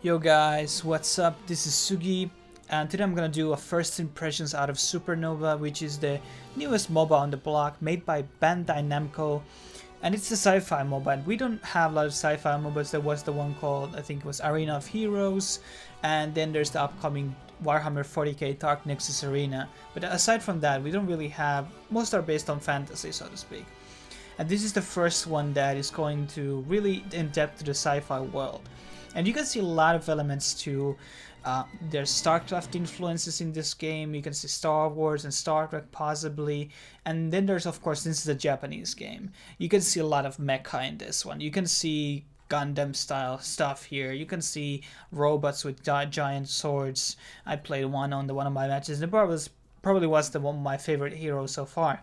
Yo guys, what's up? This is Sugi, and today I'm gonna do a first impressions out of SuperNova, which is the newest MOBA on the block made by Bandai Namco, and it's a sci-fi MOBA. And we don't have a lot of sci-fi MOBAs. There was the one called, I think it was Arena of Heroes, and then there's the upcoming Warhammer 40k Dark Nexus Arena. But aside from that, we don't really have, most are based on fantasy, so to speak. And this is the first one that is going to really in depth to the sci-fi world. And you can see a lot of elements to there's StarCraft influences in this game. You can see Star Wars and Star Trek possibly. And then there's, of course, this is a Japanese game. You can see a lot of mecha in this one. You can see Gundam style stuff here. You can see robots with giant swords. I played one on one of my matches, and it probably was one of my favorite heroes so far.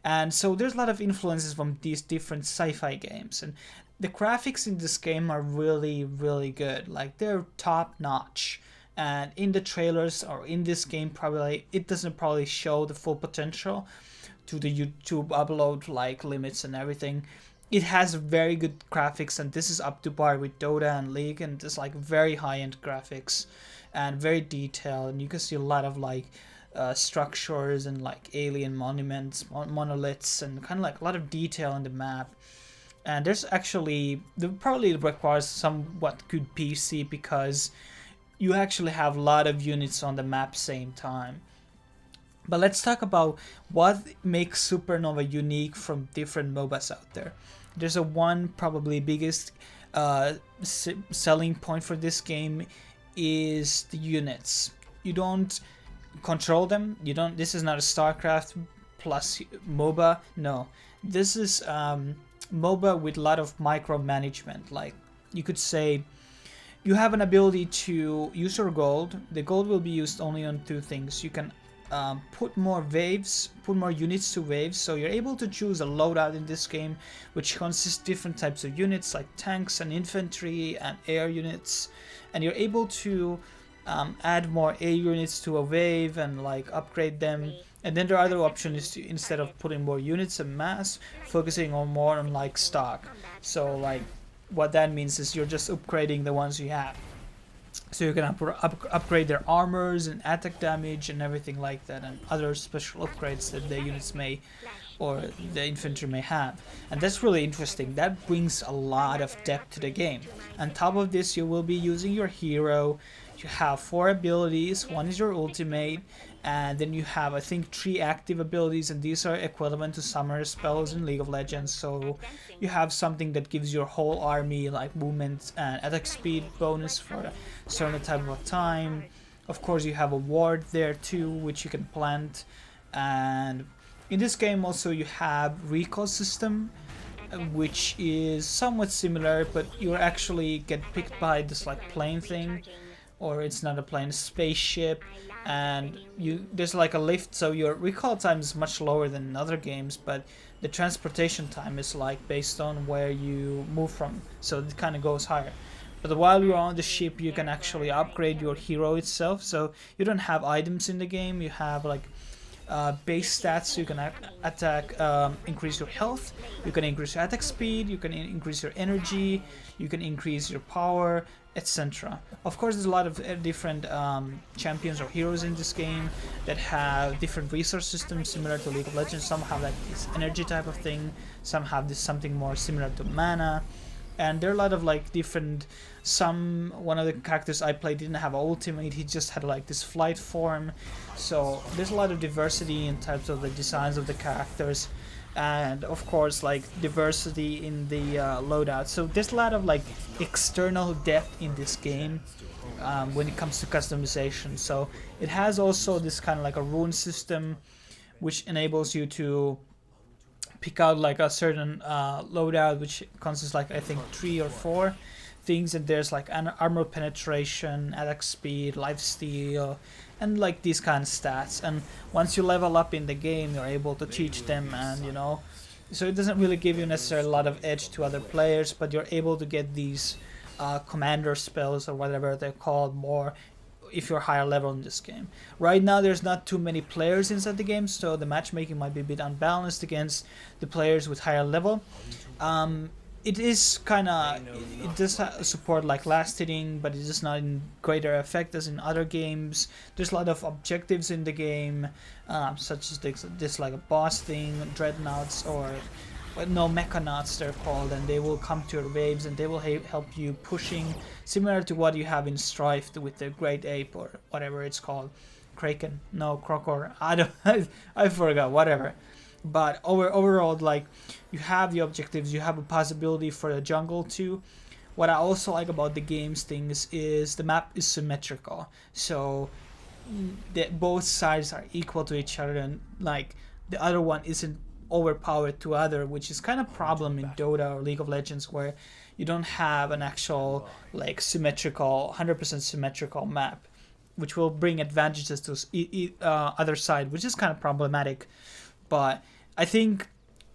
And so there's a lot of influences from these different sci-fi games, and the graphics in this game are really good. Like, they're top notch, and in the trailers or in this game probably it doesn't probably show the full potential to the YouTube upload like limits and everything. It has very good graphics, and this is up to par with Dota and League, and it's like very high-end graphics and very detailed, and you can see a lot of like structures and like alien monuments, monoliths, and kind of like a lot of detail in the map. And there's actually, probably requires somewhat good PC because you actually have a lot of units on the map same time. But let's talk about what makes SuperNova unique from different MOBAs out there. There's a one probably biggest selling point for this game is the units. You don't control them. This is not a StarCraft plus MOBA. No, this is MOBA with a lot of micromanagement. Like, you could say you have an ability to use your gold. The gold will be used only on two things. You can put more waves, put more units to waves, so you're able to choose a loadout in this game which consists different types of units like tanks and infantry and air units, and you're able to add more air units to a wave and like upgrade them. And then there are other options to, instead of putting more units and mass, focusing on more on like stock. So like what that means is you're just upgrading the ones you have. So you can upgrade their armors and attack damage and everything like that, and other special upgrades that the units may or the infantry may have. And that's really interesting. That brings a lot of depth to the game. On top of this, you will be using your hero. You have 4 abilities. One is your ultimate, and then you have, I think, 3 active abilities, and these are equivalent to summoner spells in League of Legends. So you have something that gives your whole army like movement and attack speed bonus for a certain type of time. Of course, you have a ward there too, which you can plant. And in this game also you have recall system, which is somewhat similar, but you actually get picked by this like plane thing, or it's not a plane, spaceship, and there's like a lift, so your recall time is much lower than in other games, but the transportation time is like based on where you move from, so it kind of goes higher. But while you're on the ship, you can actually upgrade your hero itself, so you don't have items in the game. You have like base stats, so you can attack, increase your health, you can increase your attack speed, you can increase your energy, you can increase your power, etc. Of course, there's a lot of different champions or heroes in this game that have different resource systems similar to League of Legends. Some have like this energy type of thing, some have this something more similar to mana. And there are a lot of like different, one of the characters I played didn't have an ultimate, he just had like this flight form. So there's a lot of diversity in types of the designs of the characters, and of course like diversity in the loadout. So there's a lot of like external depth in this game when it comes to customization. So it has also this kind of like a rune system which enables you to pick out like a certain loadout, which consists like I think 3 or 4 things, and there's like an armor penetration, attack speed, lifesteal, and like these kind of stats. And once you level up in the game, you're able to teach them, and so it doesn't really give you necessarily a lot of edge to other players, but you're able to get these commander spells or whatever they're called more if you're higher level in this game. Right now there's not too many players inside the game, so the matchmaking might be a bit unbalanced against the players with higher level. it is kind of, it does support like last hitting, but it is not in greater effect as in other games. There's a lot of objectives in the game, such as this like a boss thing, dreadnoughts, or no, mechanauts they're called, and they will come to your waves and they will help you pushing, similar to what you have in Strife with the Great Ape or whatever it's called, Kraken, no, Crocor, I don't, I forgot, whatever. But overall, like, you have the objectives, you have a possibility for the jungle too. What I also like about the game's things is the map is symmetrical, so both sides are equal to each other, and like the other one isn't overpowered to other, which is kind of problem in Dota or League of Legends, where you don't have an actual like symmetrical 100% symmetrical map, which will bring advantages to other side, which is kind of problematic. But I think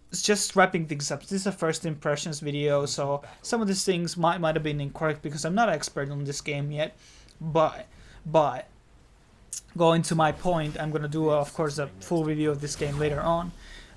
it's just wrapping things up. This is a first impressions video, so some of these things might have been incorrect because I'm not an expert on this game yet, but going to my point, I'm gonna do of course a full review of this game later on.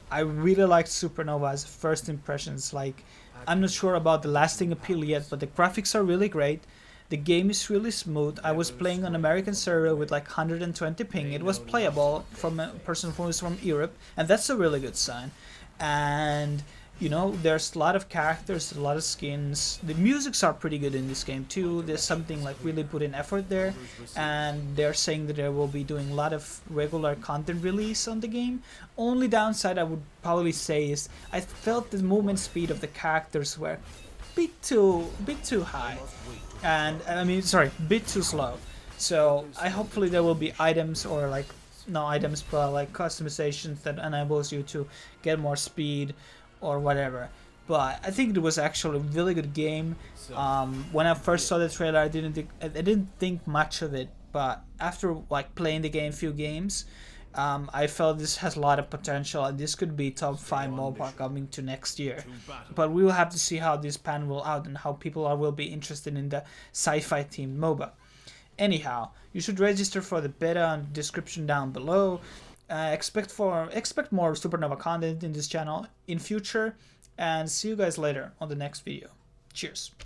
I really liked SuperNova as first impressions. Like, I'm not sure about the lasting appeal yet, but the graphics are really great. The game is really smooth. I was playing on American server with like 120 ping. It was playable from a person who is from Europe, and that's a really good sign. And you know, there's a lot of characters, a lot of skins. The musics are pretty good in this game too. There's something like really put in effort there, and they're saying that they will be doing a lot of regular content release on the game. Only downside I would probably say is I felt the movement speed of the characters were bit too high, and I mean, sorry, bit too slow. So hopefully there will be items, or like no items, but like customizations that enables you to get more speed or whatever. But I think it was actually a really good game. When I first saw the trailer, I didn't think much of it, but after like playing the game, few games, I felt this has a lot of potential, and this could be top 5 MOBA coming to next year. But we will have to see how this pan will out and how people will be interested in the sci-fi themed MOBA. Anyhow, you should register for the beta in the description down below. Expect more SuperNova content in this channel in future, and see you guys later on the next video. Cheers.